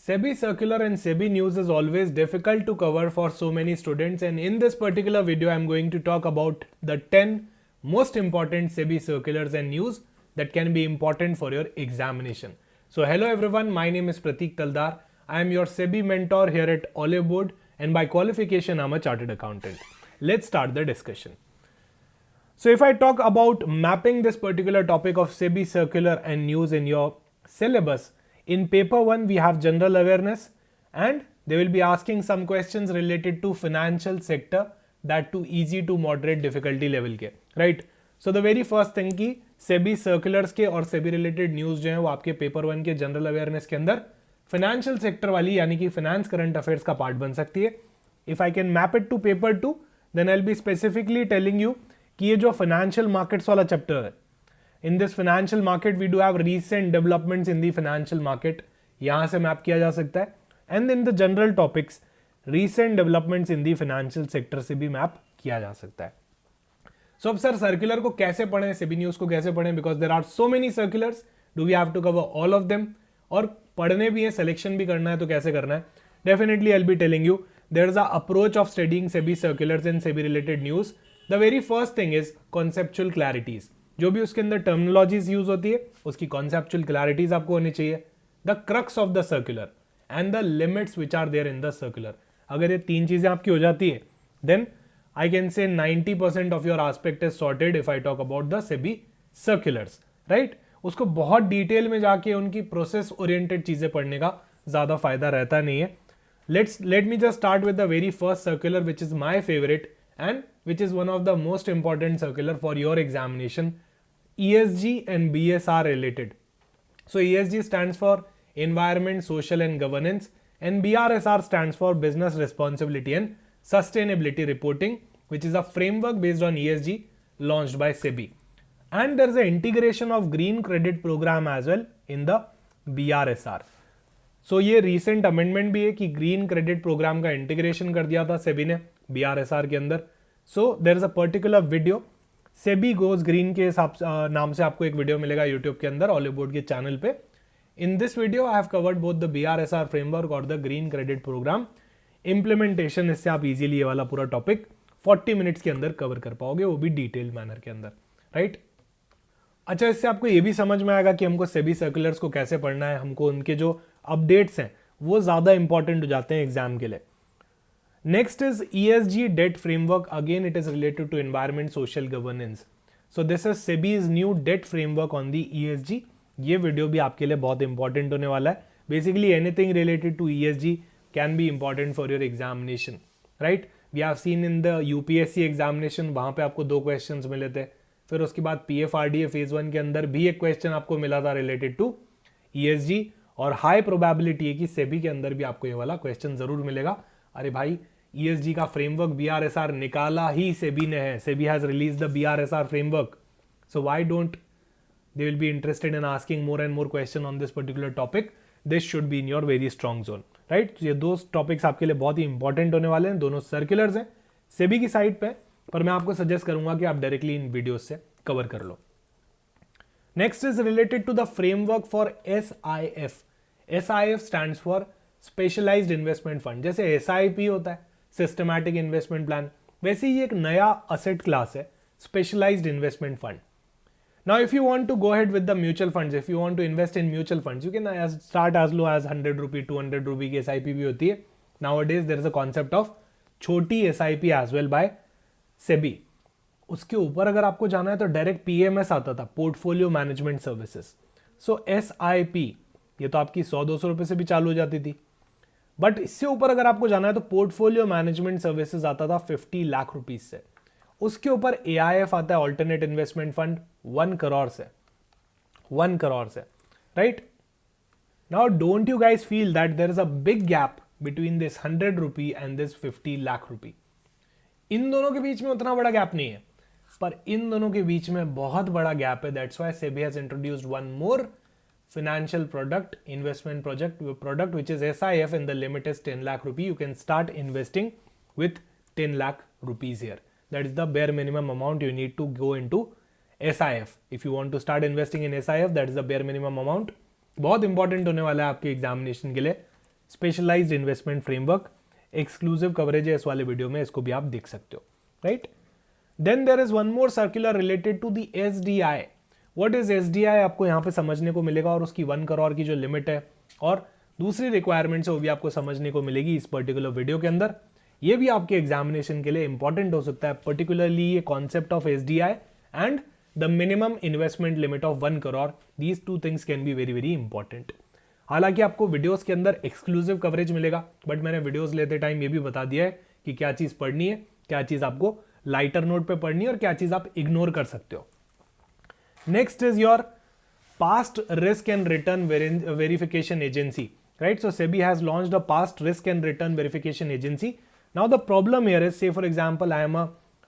SEBI circular and SEBI news is always difficult to cover for so many students, and in this particular video I am going to talk about the 10 most important SEBI circulars and news that can be important for your examination. So hello everyone, my name is Pratik Taldar. I am your SEBI mentor here at Olive Board, and by qualification I am a chartered accountant. Let's start the discussion. So if I talk about mapping this particular topic of SEBI circular and news in your syllabus, in paper 1 we have general awareness and they will be asking some questions related to financial sector, that to easy to moderate difficulty level के, right? So the very first thing कि SEBI circulars के और SEBI related news जो है वो आपके paper 1 के general awareness के अंदर फाइनेंशियल सेक्टर वाली यानी कि फाइनेंस करंट अफेयर्स का पार्ट बन सकती है. If I can map it to paper 2 then I will be specifically telling you कि ये जो फाइनेंशियल मार्केट्स वाला चैप्टर है, in this financial market we do have recent developments in the financial market, यहां से मैप किया जा सकता है. And in the general topics recent developments in the financial sector से भी मैप किया जा सकता है. सो अब सर सर्कुलर को कैसे पढ़ें, सेबी न्यूज को कैसे पढ़ें, because there are so many circulars, do we have to cover all of them, और पढ़ने भी है, सिलेक्शन भी करना है, तो कैसे करना है. Definitely I will be telling you there is a approach of studying SEBI circulars and SEBI related news. The very first thing is conceptual clarities, जो भी उसके अंदर टर्मिनोलॉजीज यूज होती है उसकी कॉन्सेप्चुअल क्लैरिटीज आपको होनी चाहिए. The crux of the circular and the limits which are there in the circular. अगर ये तीन चीजें आपकी हो जाती है then I can say 90% of your aspect is sorted if I talk about the SEBI circulars, right. उसको बहुत डिटेल में जाके उनकी प्रोसेस ओरिएंटेड चीजें पढ़ने का ज्यादा फायदा रहता नहीं है. Let me just start with the very first circular which is my favourite and which is one of the most important circular for your examination, ESG and BSR related. So ESG stands for Environment, Social and Governance, and BRSR stands for Business Responsibility and Sustainability Reporting, which is a framework based on ESG launched by SEBI. And there is an integration of Green Credit Program as well in the BRSR. So ये recent amendment भी है कि green credit program का integration कर दिया था सेबी ने BRSR के अंदर. So there is a particular video SEBI goes green के नाम से आपको एक वीडियो मिलेगा यूट्यूब के अंदर ऑलिव बोर्ड के चैनल पे. In this video I have covered both the BRSR framework और the green credit program implementation. इससे आप इजीली ये वाला पूरा टॉपिक 40 मिनट्स के अंदर कवर कर पाओगे, वो भी डिटेल मैनर के अंदर, राइट. अच्छा, इससे आपको ये भी समझ में आएगा कि हमको सेबी सर्कुलर्स को कैसे पढ़ना है, हमको उनके जो अपडेट्स हैं वो ज्यादा इंपॉर्टेंट हो जाते हैं एग्जाम के लिए. Next is ESG debt framework. Again, it is related to environment, social governance. So this is SEBI's new debt framework on the ESG. ये वीडियो भी आपके लिए बहुत इंपॉर्टेंट होने वाला है. Basically, anything related to ESG can be important for your examination, right? We have seen in the UPSC examination, वहाँ पे आपको 2 क्वेश्चंस मिले थे. फिर उसके बाद PFRDA फेज 1 के अंदर भी एक क्वेश्चन आपको मिला था रिलेटेड टू ESG, और हाई प्रोबेबिलिटी है कि सेबी के अंदर भी आपको ये वाला क्वेश्चन जरूर मिलेगा. अरे भाई, ESG का फ्रेमवर्क BRSR निकाला ही सेबी ने है. SEBI has release the BRSR framework. So why don't they will be interested in asking more and more question on this particular topic. This should be in your very strong zone, right. ये 2 topics आपके लिए बहुत ही important होने वाले हैं. दोनों circulars हैं सेबी की साइड पे, पर मैं आपको सजेस्ट करूंगा कि आप डायरेक्टली इन वीडियो से कवर कर लो. Next is related to the framework for SIF. SIF stands for specialised investment fund. जैसे SIP होता है, सिस्टमैटिक इन्वेस्टमेंट प्लान, वैसे ही एक नया असेट क्लास है specialised investment fund. Now if you want to go ahead with the mutual funds, if you want to invest in mutual funds, you can start as low as 100 rupee 200 rupee की SIP भी होती है. Nowadays there is a concept of छोटी SIP as well by SEBI. उसके ऊपर अगर आपको जाना है तो डायरेक्ट PMS आता था, पोर्टफोलियो मैनेजमेंट सर्विसेज. सो SIP ये तो आपकी 100-200 रुपए से भी चालू हो जाती थी, बट इससे ऊपर अगर आपको जाना है तो पोर्टफोलियो मैनेजमेंट सर्विसेज आता था 50 लाख रुपीज से. उसके ऊपर AIF आता है, ऑल्टरनेट इन्वेस्टमेंट फंड, 1 करोड़ से, 1 करोड़ से, right. Now don't you guys feel that there is a big gap between this 100 rupee and this 50 lakh rupee. इन दोनों के बीच में उतना बड़ा गैप नहीं है, पर इन दोनों के बीच में बहुत बड़ा गैप है. That's why SEBI has introduced one more financial product, investment product which is SIF, and the limit is 10 lakh rupee. You can start investing with 10 lakh rupees here. That is the bare minimum amount you need to go into SIF. If you want to start investing in SIF, that is the bare minimum amount. बहुत important होने वाला है आपके examination के लिए. Specialised investment framework, exclusive coverage है इस वाले वीडियो में, इसको भी आप देख सकते हो, right. Then there is one more circular related to the SDI। What is SDI आपको यहाँ पे समझने को मिलेगा, और उसकी 1 करोड़ की जो लिमिट है और दूसरी रिक्वायरमेंट्स है वो भी आपको समझने को मिलेगी इस पर्टिकुलर वीडियो के अंदर। ये भी आपके एग्जामिनेशन के लिए इंपॉर्टेंट हो सकता है, पर्टिकुलरली ये concept of SDI and the minimum investment limit of 1 crore. These two things can be very very important. हालांकि आपको वीडियोस के अंदर एक्सक्लूसिव कवरेज मिलेगा, बट मैंने वीडियोस लेते टाइम ये भी बता दिया है कि क्या चीज पढ़नी है, क्या चीज आपको लाइटर नोट पे पढ़नी है और क्या चीज आप इग्नोर कर सकते हो। Next is your past risk and return verification agency, right? So SEBI has launched a past risk and return verification agency. Now the problem here is, say for example, I am a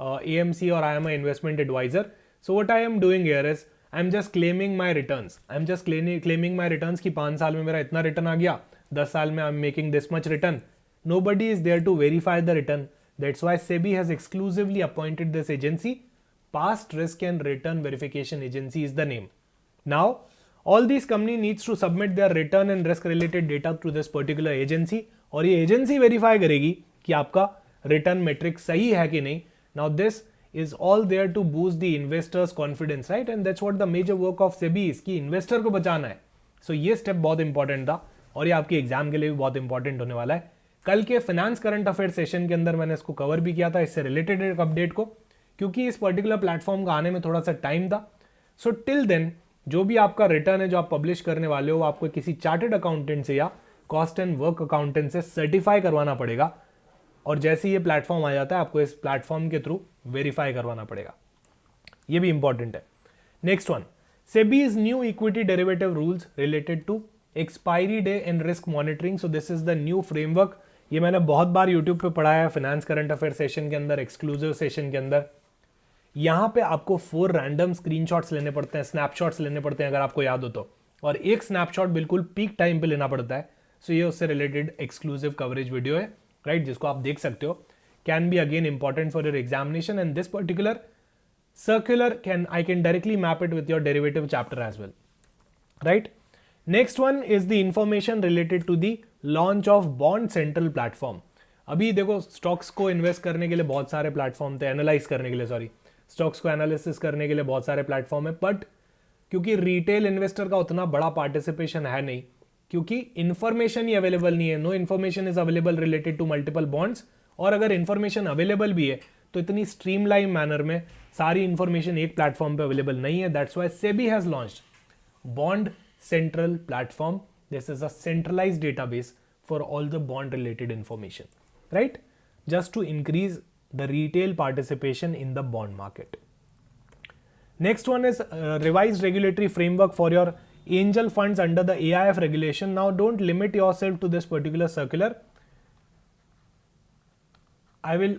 AMC or I am an investment advisor. So what I am doing here is I'm just claiming my returns. I'm just claiming my returns कि 5 साल में मेरा इतना return आ गया, 10 साल में I'm making this much return. Nobody is there to verify the return. That's why SEBI has exclusively appointed this agency. Past risk and return verification agency is the name. Now, all these company needs to submit their return and risk related data to this particular agency, और ये agency verify करेगी कि आपका return metric सही है कि नहीं. Now this is all there to boost the investors confidence, right? And that's what the major work of SEBI is, कि investor को बचाना है. So ये step बहुत important था और ये आपके एग्जाम के लिए भी बहुत इंपॉर्टेंट होने वाला है. कल के फाइनेंस करंट अफेयर सेशन के अंदर मैंने इसको कवर भी किया था, इससे रिलेटेड एक अपडेट को, क्योंकि इस पर्टिकुलर प्लेटफॉर्म का आने में थोड़ा सा टाइम था. सो टिल देन जो भी आपका रिटर्न है जो आप पब्लिश करने वाले हो, आपको किसी चार्टर्ड अकाउंटेंट से या कॉस्ट एंड वर्क अकाउंटेंट से सर्टिफाई करवाना पड़ेगा, और जैसे ये प्लेटफॉर्म आ जाता है आपको इस प्लेटफॉर्म के थ्रू वेरीफाई करवाना पड़ेगा. ये भी इंपॉर्टेंट है. Next one, SEBI's new equity derivative rules related to expiry day and risk monitoring. So this is the new framework. ये मैंने बहुत बार यूट्यूब पे पढ़ाया है, फाइनेंस करंट अफेयर सेशन के अंदर, एक्सक्लूसिव सेशन के अंदर. यहाँ पे आपको 4 रैंडम स्क्रीनशॉट्स लेने पड़ते हैं, स्नैपशॉट्स लेने पड़ते हैं अगर आपको याद हो तो, और एक स्नैपशॉट बिल्कुल पीक टाइम पे लेना पड़ता है. सो ये उससे रिलेटेड एक्सक्लूसिव कवरेज वीडियो है, राइट, जिसको आप देख सकते हो. Can be again important for your examination, and this particular circular I can directly map it with your derivative chapter as well, right? Next one is the information related to the launch of Bond Central platform. अभी देखो stocks को invest करने के लिए बहुत सारे platform थे, analyse करने के लिए, सॉरी, स्टॉक्स को एनालिसिस करने के लिए बहुत सारे प्लेटफॉर्म है, बट क्योंकि रिटेल इन्वेस्टर का उतना बड़ा पार्टिसिपेशन है नहीं, क्योंकि इंफॉर्मेशन ही अवेलेबल नहीं है. No information is available related to multiple bonds, और अगर इंफॉर्मेशन अवेलेबल भी है तो इतनी स्ट्रीमलाइन मैनर में सारी इंफॉर्मेशन एक प्लेटफॉर्म पे अवेलेबल नहीं है. That's why SEBI has launched bond central platform. This is a centralised database for all the bond related information, right? Just to increase the retail participation in the bond market. Next one is revised regulatory framework for your angel funds under the AIF regulation. Now don't limit yourself to this particular circular. I will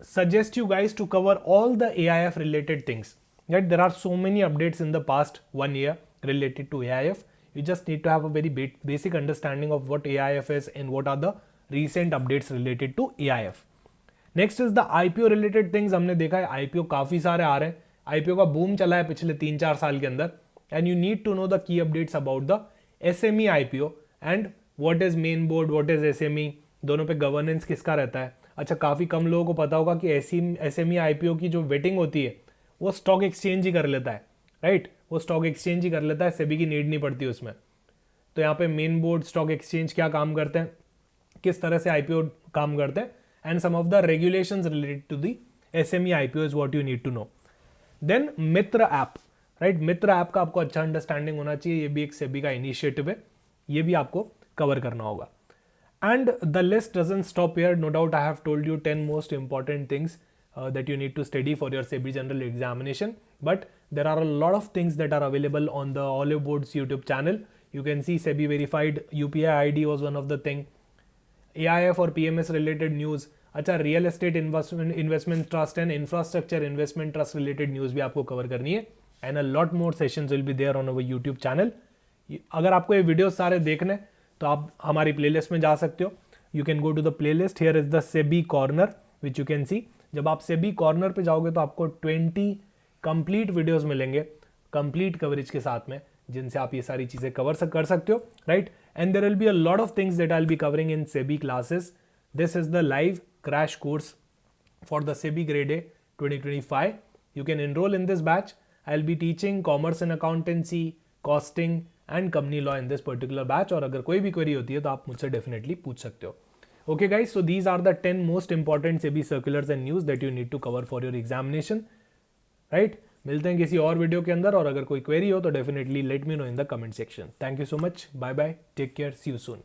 suggest you guys to cover all the AIF related things, right? There are so many updates in the past 1 year related to AIF. You just need to have a very basic understanding of what AIF is and what are the recent updates related to AIF. Next is the IPO related things. हमने देखा है IPO काफी सारे आ रहे हैं, IPO का boom चला है पिछले 3-4 साल के अंदर, and you need to know the key updates about the SME IPO and what is main board, what is SME, दोनों पे गवर्नेंस किसका रहता है. अच्छा, काफी कम लोगों को पता होगा कि SME IPO की जो वेटिंग होती है वो स्टॉक एक्सचेंज ही कर लेता है, राइट? वो स्टॉक एक्सचेंज ही कर लेता है, सेबी की नीड नहीं पड़ती उसमें. तो यहाँ पे मेन बोर्ड, स्टॉक एक्सचेंज क्या काम करते हैं, किस तरह से IPO काम करते हैं, and some of the regulations related to the SME IPO is what you need to know. Then Mitra app, right? Mitra app का आपको अच्छा अंडरस्टैंडिंग होना चाहिए. ये भी एक सेबी का इनिशिएटिव है, ये भी आपको कवर करना होगा. And the list doesn't stop here. No doubt I have told you 10 most important things that you need to study for your SEBI general examination, but there are a lot of things that are available on the Olive Boards YouTube channel. You can see SEBI verified UPI ID was one of the thing. AIF और PMS related news. अच्छा, real estate investment trust and infrastructure investment trust related news भी आपको कवर करनी है, and a lot more sessions will be there on our YouTube channel. अगर आपको ये वीडियो सारे देखने तो आप हमारी प्लेलिस्ट में जा सकते हो. You can go to the playlist. Here is the SEBI corner which you can see. जब आप सेबी कॉर्नर पे जाओगे तो आपको 20 कंप्लीट वीडियोस मिलेंगे कंप्लीट कवरेज के साथ में, जिनसे आप ये सारी चीज़ें कर सकते हो, right? and there will be a lot of things that I'll be covering in SEBI classes. This is the live crash course for the SEBI Grade A 2025. You can enroll in this batch. I'll be teaching commerce and accountancy, costing and company law in this particular batch. और अगर कोई भी query होती है तो आप मुझसे definitely पूछ सकते हो. Okay guys, so these are the 10 most important SEBI circulars and news that you need to cover for your examination. Right? मिलते हैं किसी और वीडियो के अंदर, और अगर कोई क्वेरी हो तो definitely let me know in the comment section. Thank you so much. Bye bye. Take care. See you soon.